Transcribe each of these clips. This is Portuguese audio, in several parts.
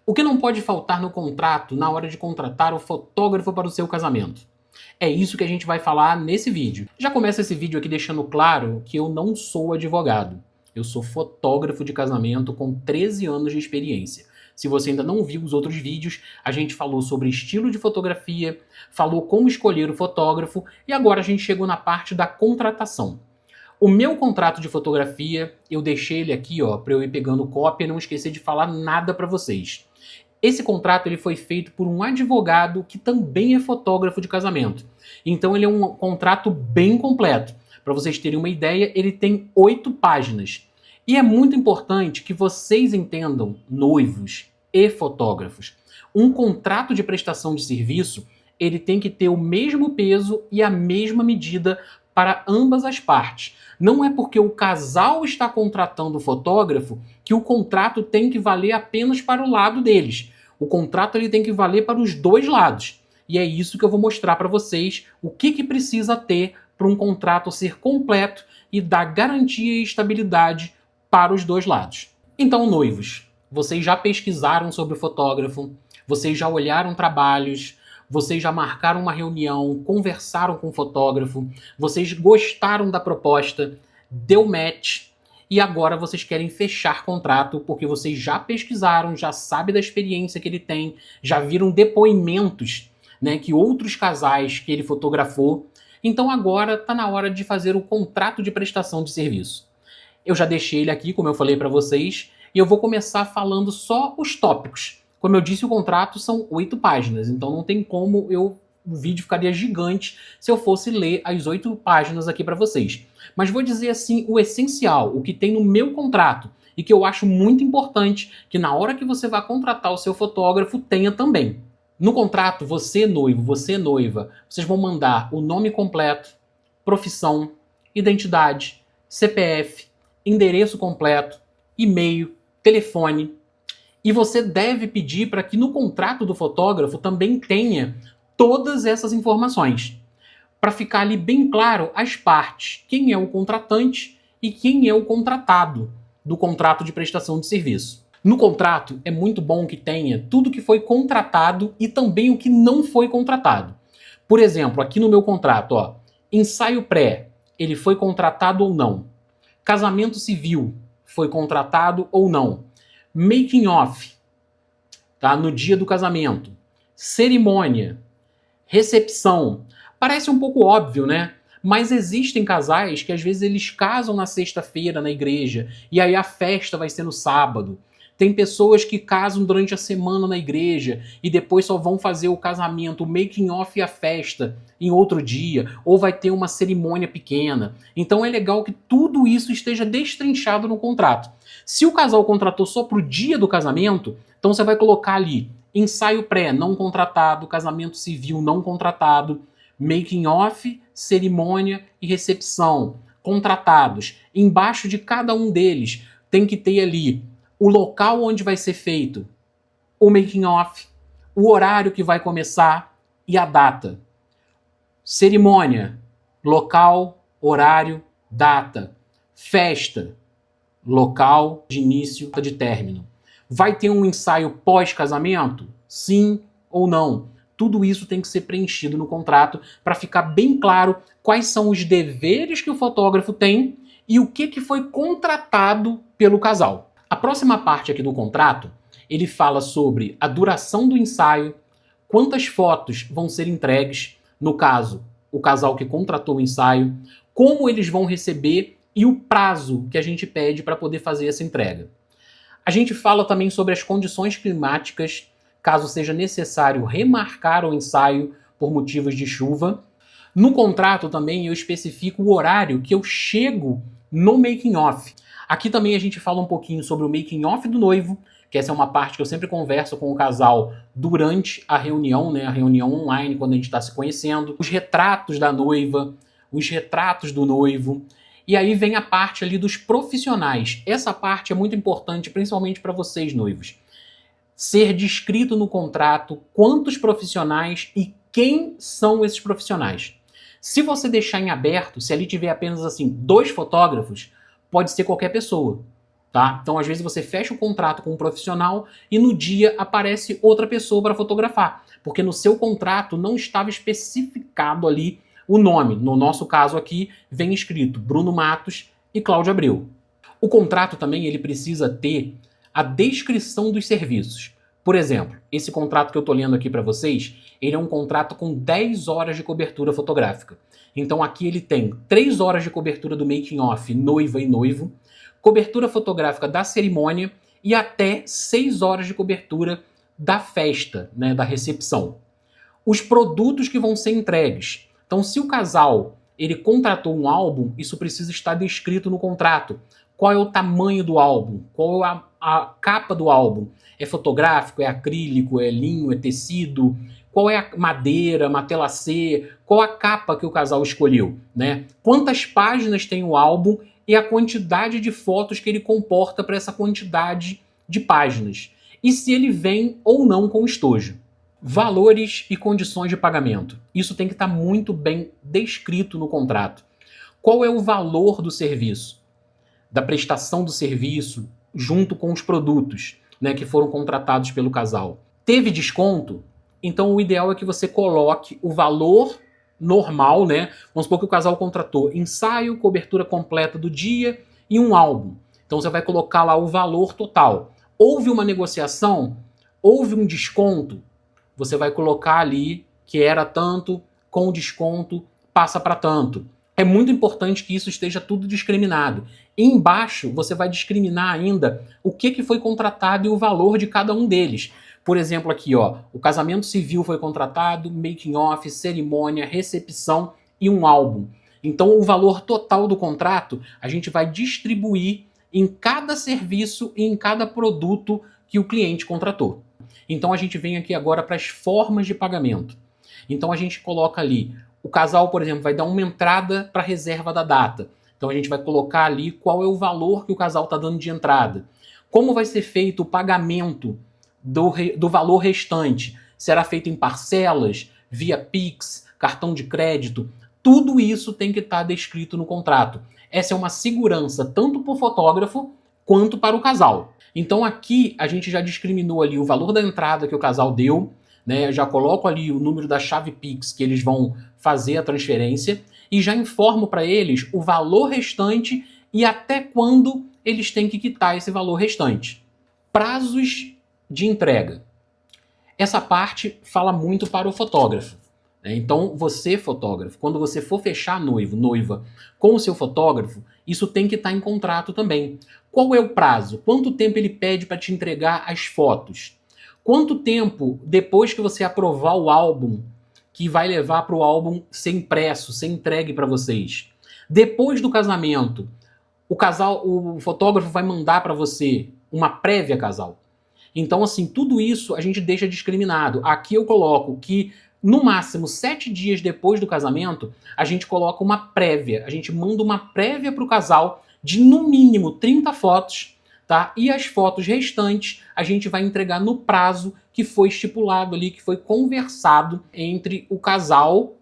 O que não pode faltar no contrato na hora de contratar o fotógrafo para o seu casamento? É isso que a gente vai falar nesse vídeo. Já começa esse vídeo aqui deixando claro que eu não sou advogado. Eu sou fotógrafo de casamento com 13 anos de experiência. Se você ainda não viu os outros vídeos, a gente falou sobre estilo de fotografia, falou como escolher o fotógrafo e agora a gente chegou na parte da contratação. O meu contrato de fotografia, eu deixei ele aqui, ó, para eu ir pegando cópia e não esquecer de falar nada para vocês. Esse contrato ele foi feito por um advogado que também é fotógrafo de casamento. Então ele é um contrato bem completo. Para vocês terem uma ideia, ele tem 8 páginas. E é muito importante que vocês entendam, noivos e fotógrafos, um contrato de prestação de serviço, ele tem que ter o mesmo peso e a mesma medida para ambas as partes. Não é porque o casal está contratando o fotógrafo que o contrato tem que valer apenas para o lado deles. O contrato ele tem que valer para os dois lados. E é isso que eu vou mostrar para vocês o que precisa ter para um contrato ser completo e dar garantia e estabilidade para os dois lados. Então, noivos, vocês já pesquisaram sobre o fotógrafo, vocês já olharam trabalhos, vocês já marcaram uma reunião, conversaram com o fotógrafo, vocês gostaram da proposta, deu match e agora vocês querem fechar contrato porque vocês já pesquisaram, já sabem da experiência que ele tem, já viram depoimentos, né, que outros casais que ele fotografou. Então agora está na hora de fazer o contrato de prestação de serviço. Eu já deixei ele aqui, como eu falei para vocês, e eu vou começar falando só os tópicos. Como eu disse, o contrato são 8 páginas, então não tem como o vídeo ficaria gigante se eu fosse ler as 8 páginas aqui para vocês. Mas vou dizer assim o essencial, o que tem no meu contrato e que eu acho muito importante que na hora que você vai contratar o seu fotógrafo tenha também. No contrato, você noivo, você noiva, vocês vão mandar o nome completo, profissão, identidade, CPF, endereço completo, e-mail, telefone. E você deve pedir para que no contrato do fotógrafo também tenha todas essas informações. Para ficar ali bem claro as partes, quem é o contratante e quem é o contratado do contrato de prestação de serviço. No contrato é muito bom que tenha tudo que foi contratado e também o que não foi contratado. Por exemplo, aqui no meu contrato, ó, ensaio pré, ele foi contratado ou não? Casamento civil, foi contratado ou não? Making off, tá? No dia do casamento. Cerimônia, recepção. Parece um pouco óbvio, né? Mas existem casais que às vezes eles casam na sexta-feira na igreja e aí a festa vai ser no sábado. Tem pessoas que casam durante a semana na igreja e depois só vão fazer o casamento, o making off e a festa em outro dia, ou vai ter uma cerimônia pequena. Então é legal que tudo isso esteja destrinchado no contrato. Se o casal contratou só para o dia do casamento, então você vai colocar ali ensaio pré não contratado, casamento civil não contratado, making off, cerimônia e recepção contratados. Embaixo de cada um deles tem que ter ali o local onde vai ser feito o making off, o horário que vai começar e a data. Cerimônia, local, horário, data. Festa, local de início de término. Vai ter um ensaio pós-casamento? Sim ou não? Tudo isso tem que ser preenchido no contrato para ficar bem claro quais são os deveres que o fotógrafo tem e o que foi contratado pelo casal. A próxima parte aqui do contrato, ele fala sobre a duração do ensaio, quantas fotos vão ser entregues, no caso, o casal que contratou o ensaio, como eles vão receber e o prazo que a gente pede para poder fazer essa entrega. A gente fala também sobre as condições climáticas, caso seja necessário remarcar o ensaio por motivos de chuva. No contrato também eu especifico o horário que eu chego no making off. Aqui também a gente fala um pouquinho sobre o making off do noivo, que essa é uma parte que eu sempre converso com o casal durante a reunião, né? A reunião online, quando a gente está se conhecendo. Os retratos da noiva, os retratos do noivo. E aí vem a parte ali dos profissionais. Essa parte é muito importante, principalmente para vocês, noivos. Ser descrito no contrato quantos profissionais e quem são esses profissionais. Se você deixar em aberto, se ali tiver apenas assim 2 fotógrafos, pode ser qualquer pessoa, tá? Então, às vezes você fecha o contrato com um profissional e no dia aparece outra pessoa para fotografar, porque no seu contrato não estava especificado ali o nome. No nosso caso aqui, vem escrito Bruno Matos e Cláudio Abreu. O contrato também ele precisa ter a descrição dos serviços. Por exemplo, esse contrato que eu estou lendo aqui para vocês, ele é um contrato com 10 horas de cobertura fotográfica. Então aqui ele tem 3 horas de cobertura do making off noiva e noivo, cobertura fotográfica da cerimônia e até 6 horas de cobertura da festa, né, da recepção. Os produtos que vão ser entregues. Então, se o casal ele contratou um álbum, isso precisa estar descrito no contrato. Qual é o tamanho do álbum? Qual é a capa do álbum? É fotográfico? É acrílico? É linho? É tecido? Qual é a madeira, matelassê? Qual a capa que o casal escolheu, né? Quantas páginas tem o álbum e a quantidade de fotos que ele comporta para essa quantidade de páginas. E se ele vem ou não com estojo. Valores e condições de pagamento. Isso tem que estar muito bem descrito no contrato. Qual é o valor do serviço? Da prestação do serviço junto com os produtos, né, que foram contratados pelo casal. Teve desconto? Então o ideal é que você coloque o valor normal, né? Vamos supor que o casal contratou ensaio, cobertura completa do dia e um álbum. Então você vai colocar lá o valor total. Houve uma negociação? Houve um desconto? Você vai colocar ali que era tanto, com desconto, passa para tanto. É muito importante que isso esteja tudo discriminado. E embaixo você vai discriminar ainda o que foi contratado e o valor de cada um deles. Por exemplo, aqui, ó, o casamento civil foi contratado, making off, cerimônia, recepção e um álbum. Então, o valor total do contrato a gente vai distribuir em cada serviço e em cada produto que o cliente contratou. Então, a gente vem aqui agora para as formas de pagamento. Então, a gente coloca ali, o casal, por exemplo, vai dar uma entrada para a reserva da data. Então, a gente vai colocar ali qual é o valor que o casal está dando de entrada. Como vai ser feito o pagamento do valor restante? Será feito em parcelas, via Pix, cartão de crédito? Tudo isso tem que estar descrito no contrato. Essa é uma segurança tanto para o fotógrafo quanto para o casal. Então aqui a gente já discriminou ali o valor da entrada que o casal deu, né? Já coloco ali o número da chave Pix que eles vão fazer a transferência e já informo para eles o valor restante e até quando eles têm que quitar esse valor restante. Prazos de entrega. Essa parte fala muito para o fotógrafo. Então, você, fotógrafo, quando você for fechar noiva com o seu fotógrafo, isso tem que estar em contrato também. Qual é o prazo? Quanto tempo ele pede para te entregar as fotos? Quanto tempo depois que você aprovar o álbum, que vai levar para o álbum ser impresso, ser entregue para vocês? Depois do casamento, o fotógrafo vai mandar para você uma prévia casal. Então, assim, tudo isso a gente deixa discriminado. Aqui eu coloco que no máximo 7 dias depois do casamento, a gente coloca uma prévia. A gente manda uma prévia para o casal de no mínimo 30 fotos, tá? E as fotos restantes a gente vai entregar no prazo que foi estipulado ali, que foi conversado entre o casal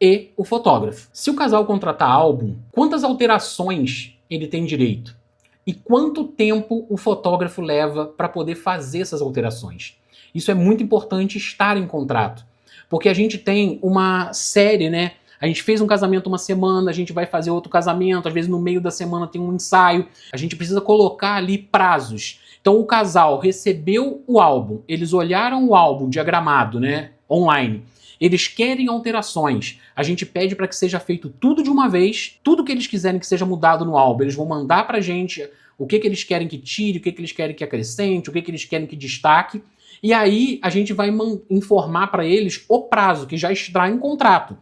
e o fotógrafo. Se o casal contratar álbum, quantas alterações ele tem direito? E quanto tempo o fotógrafo leva para poder fazer essas alterações? Isso é muito importante estar em contrato. Porque a gente tem uma série, né? A gente fez um casamento uma semana, a gente vai fazer outro casamento, às vezes no meio da semana tem um ensaio. A gente precisa colocar ali prazos. Então o casal recebeu o álbum, eles olharam o álbum diagramado, né? Online. Eles querem alterações. A gente pede para que seja feito tudo de uma vez, tudo que eles quiserem que seja mudado no álbum. Eles vão mandar para a gente o que eles querem que tire, o que eles querem que acrescente, o que eles querem que destaque. E aí a gente vai informar para eles o prazo, que já está em contrato.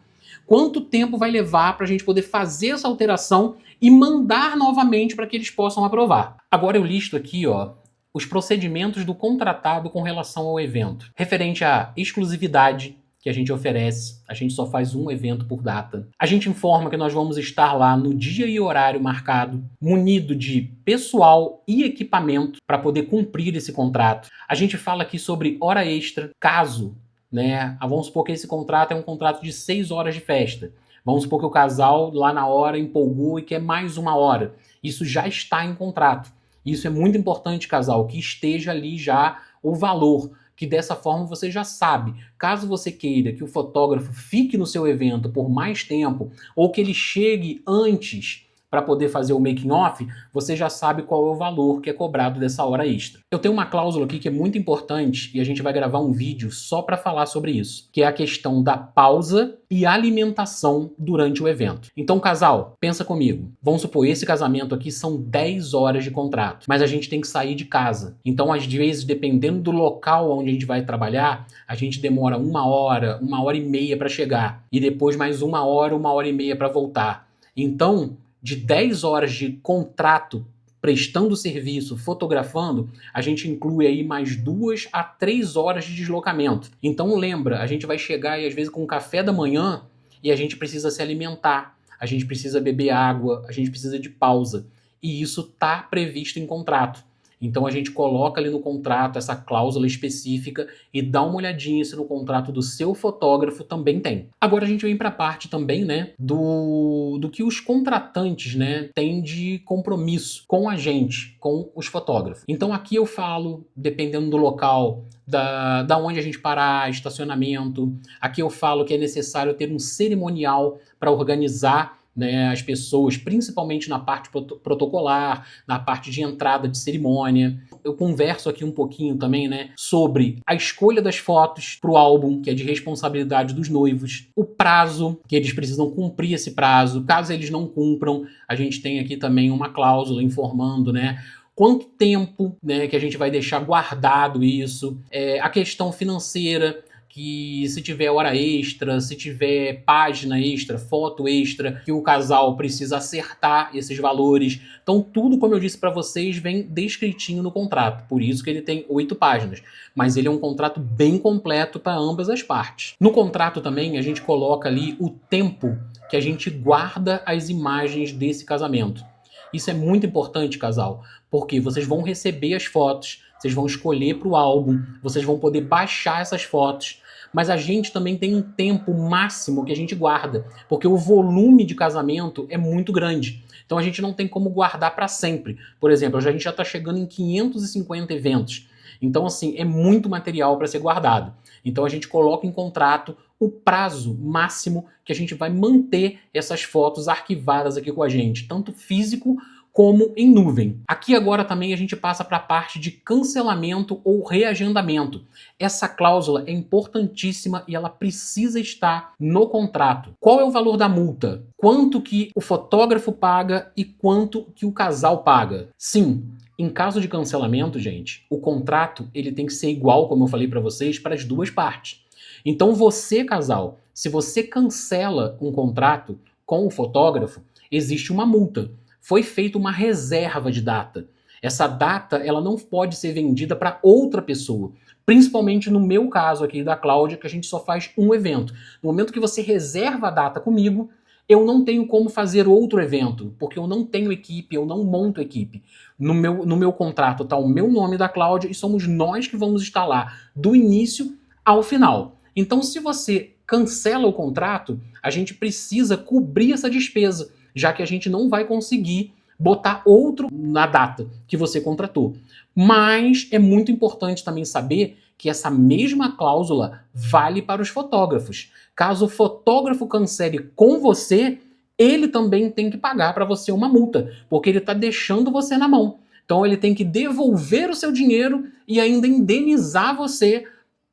Quanto tempo vai levar para a gente poder fazer essa alteração e mandar novamente para que eles possam aprovar. Agora eu listo aqui, ó, os procedimentos do contratado com relação ao evento. Referente à exclusividade que a gente oferece, a gente só faz um evento por data. A gente informa que nós vamos estar lá no dia e horário marcado, munido de pessoal e equipamento para poder cumprir esse contrato. A gente fala aqui sobre hora extra, caso, né? Vamos supor que esse contrato é um contrato de 6 horas de festa. Vamos supor que o casal lá na hora empolgou e quer mais 1 hora. Isso já está em contrato. Isso é muito importante, casal, que esteja ali já o valor, que dessa forma você já sabe. Caso você queira que o fotógrafo fique no seu evento por mais tempo, ou que ele chegue antes para poder fazer o making off, você já sabe qual é o valor que é cobrado dessa hora extra. Eu tenho uma cláusula aqui que é muito importante e a gente vai gravar um vídeo só para falar sobre isso, que é a questão da pausa e alimentação durante o evento. Então, casal, pensa comigo. Vamos supor, esse casamento aqui são 10 horas de contrato, mas a gente tem que sair de casa. Então, às vezes, dependendo do local onde a gente vai trabalhar, a gente demora 1 hora e meia para chegar e depois mais 1 hora e meia para voltar. Então, de 10 horas de contrato prestando serviço, fotografando, a gente inclui aí mais 2 a 3 horas de deslocamento. Então lembra, a gente vai chegar aí às vezes com café da manhã e a gente precisa se alimentar, a gente precisa beber água, a gente precisa de pausa. E isso está previsto em contrato. Então a gente coloca ali no contrato essa cláusula específica e dá uma olhadinha se no contrato do seu fotógrafo também tem. Agora a gente vem para a parte também, né, do que os contratantes, né, têm de compromisso com a gente, com os fotógrafos. Então aqui eu falo, dependendo do local, da onde a gente parar, estacionamento. Aqui eu falo que é necessário ter um cerimonial para organizar, né, as pessoas, principalmente na parte protocolar, na parte de entrada de cerimônia. Eu converso aqui um pouquinho também, né, sobre a escolha das fotos para o álbum, que é de responsabilidade dos noivos, o prazo, que eles precisam cumprir esse prazo. Caso eles não cumpram, a gente tem aqui também uma cláusula informando, né, quanto tempo, né, que a gente vai deixar guardado isso, a questão financeira, que se tiver hora extra, se tiver página extra, foto extra, que o casal precisa acertar esses valores. Então tudo, como eu disse para vocês, vem descritinho no contrato. Por isso que ele tem 8 páginas. Mas ele é um contrato bem completo para ambas as partes. No contrato também a gente coloca ali o tempo que a gente guarda as imagens desse casamento. Isso é muito importante, casal, porque vocês vão receber as fotos, vocês vão escolher para o álbum, vocês vão poder baixar essas fotos, mas a gente também tem um tempo máximo que a gente guarda, porque o volume de casamento é muito grande. Então a gente não tem como guardar para sempre. Por exemplo, a gente já está chegando em 550 eventos. Então, assim, é muito material para ser guardado. Então a gente coloca em contrato o prazo máximo que a gente vai manter essas fotos arquivadas aqui com a gente, tanto físico como em nuvem. Aqui agora também a gente passa para a parte de cancelamento ou reagendamento. Essa cláusula é importantíssima e ela precisa estar no contrato. Qual é o valor da multa? Quanto que o fotógrafo paga e quanto que o casal paga? Sim, em caso de cancelamento, gente, o contrato ele tem que ser igual, como eu falei para vocês, para as duas partes. Então você, casal, se você cancela um contrato com o fotógrafo, existe uma multa. Foi feita uma reserva de data. Essa data ela não pode ser vendida para outra pessoa. Principalmente no meu caso aqui da Cláudia, que a gente só faz um evento. No momento que você reserva a data comigo, eu não tenho como fazer outro evento, porque eu não tenho equipe, eu não monto equipe. No meu contrato está o meu nome da Cláudia e somos nós que vamos estar lá do início ao final. Então, se você cancela o contrato, a gente precisa cobrir essa despesa, já que a gente não vai conseguir botar outro na data que você contratou. Mas é muito importante também saber que essa mesma cláusula vale para os fotógrafos. Caso o fotógrafo cancele com você, ele também tem que pagar para você uma multa, porque ele está deixando você na mão. Então ele tem que devolver o seu dinheiro e ainda indenizar você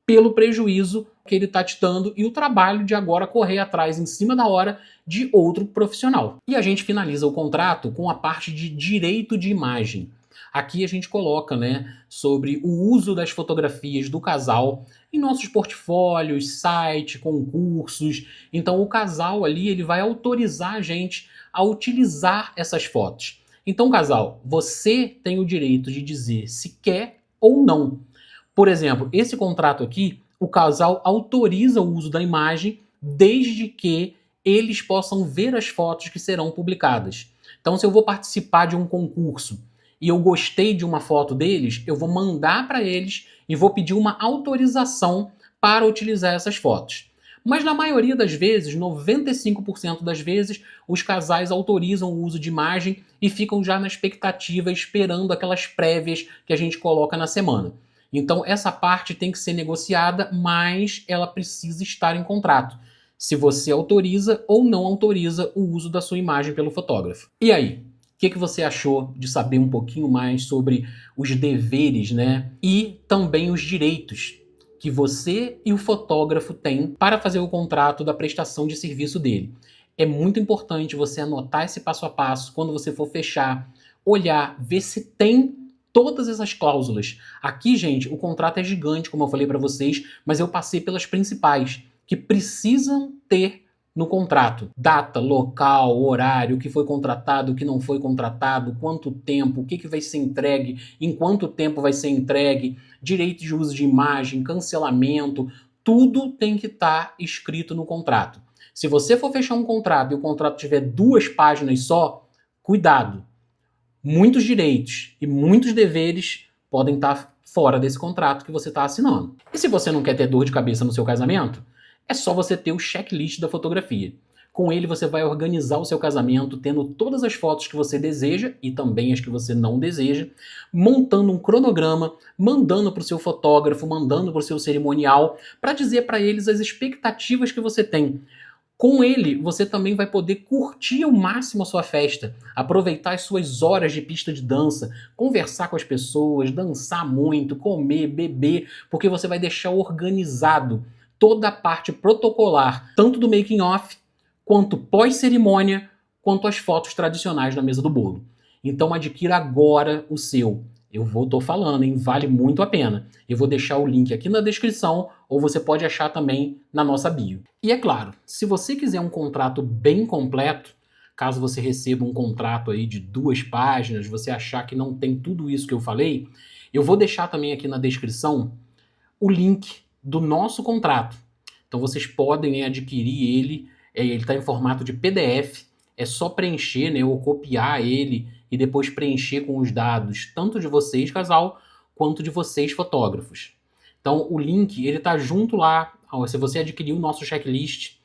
pelo prejuízo que ele está te dando e o trabalho de agora correr atrás em cima da hora de outro profissional. E a gente finaliza o contrato com a parte de direito de imagem. Aqui a gente coloca, né, sobre o uso das fotografias do casal em nossos portfólios, site, concursos. Então o casal ali ele vai autorizar a gente a utilizar essas fotos. Então, casal, você tem o direito de dizer se quer ou não. Por exemplo, esse contrato aqui, o casal autoriza o uso da imagem desde que eles possam ver as fotos que serão publicadas. Então, se eu vou participar de um concurso e eu gostei de uma foto deles, eu vou mandar para eles e vou pedir uma autorização para utilizar essas fotos. Mas na maioria das vezes, 95% das vezes, os casais autorizam o uso de imagem e ficam já na expectativa, esperando aquelas prévias que a gente coloca na semana. Então essa parte tem que ser negociada, mas ela precisa estar em contrato. Se você autoriza ou não autoriza o uso da sua imagem pelo fotógrafo. E aí? O que você achou de saber um pouquinho mais sobre os deveres, né? E também os direitos que você e o fotógrafo têm para fazer o contrato da prestação de serviço dele. É muito importante você anotar esse passo a passo quando você for fechar, olhar, ver se tem todas essas cláusulas. Aqui, gente, o contrato é gigante, como eu falei para vocês, mas eu passei pelas principais que precisam ter no contrato. Data, local, horário, o que foi contratado, o que não foi contratado, quanto tempo, o que vai ser entregue, em quanto tempo vai ser entregue, direito de uso de imagem, cancelamento, tudo tem que estar escrito no contrato. Se você for fechar um contrato e o contrato tiver 2 páginas só, cuidado. Muitos direitos e muitos deveres podem estar fora desse contrato que você está assinando. E se você não quer ter dor de cabeça no seu casamento, é só você ter o checklist da fotografia. Com ele você vai organizar o seu casamento, tendo todas as fotos que você deseja e também as que você não deseja, montando um cronograma, mandando para o seu fotógrafo, mandando para o seu cerimonial, para dizer para eles as expectativas que você tem. Com ele, você também vai poder curtir ao máximo a sua festa, aproveitar as suas horas de pista de dança, conversar com as pessoas, dançar muito, comer, beber, porque você vai deixar organizado toda a parte protocolar, tanto do making off, quanto pós-cerimônia, quanto as fotos tradicionais na mesa do bolo. Então adquira agora o seu. Tô falando, hein? Vale muito a pena. Eu vou deixar o link aqui na descrição, ou você pode achar também na nossa bio. E é claro, se você quiser um contrato bem completo, caso você receba um contrato aí de 2 páginas, você achar que não tem tudo isso que eu falei, eu vou deixar também aqui na descrição o link do nosso contrato. Então vocês podem adquirir ele, ele está em formato de PDF, é só preencher, né, ou copiar ele e depois preencher com os dados, tanto de vocês, casal, quanto de vocês, fotógrafos. Então o link, ele está junto lá. Se você adquirir o nosso checklist,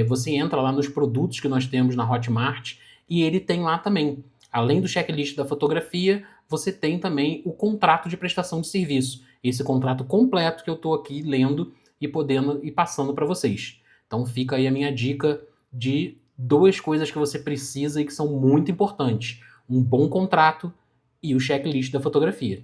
você entra lá nos produtos que nós temos na Hotmart e ele tem lá também. Além do checklist da fotografia, você tem também o contrato de prestação de serviço. Esse contrato completo que eu estou aqui lendo e podendo e passando para vocês. Então fica aí a minha dica de 2 coisas que você precisa e que são muito importantes. Um bom contrato e o checklist da fotografia.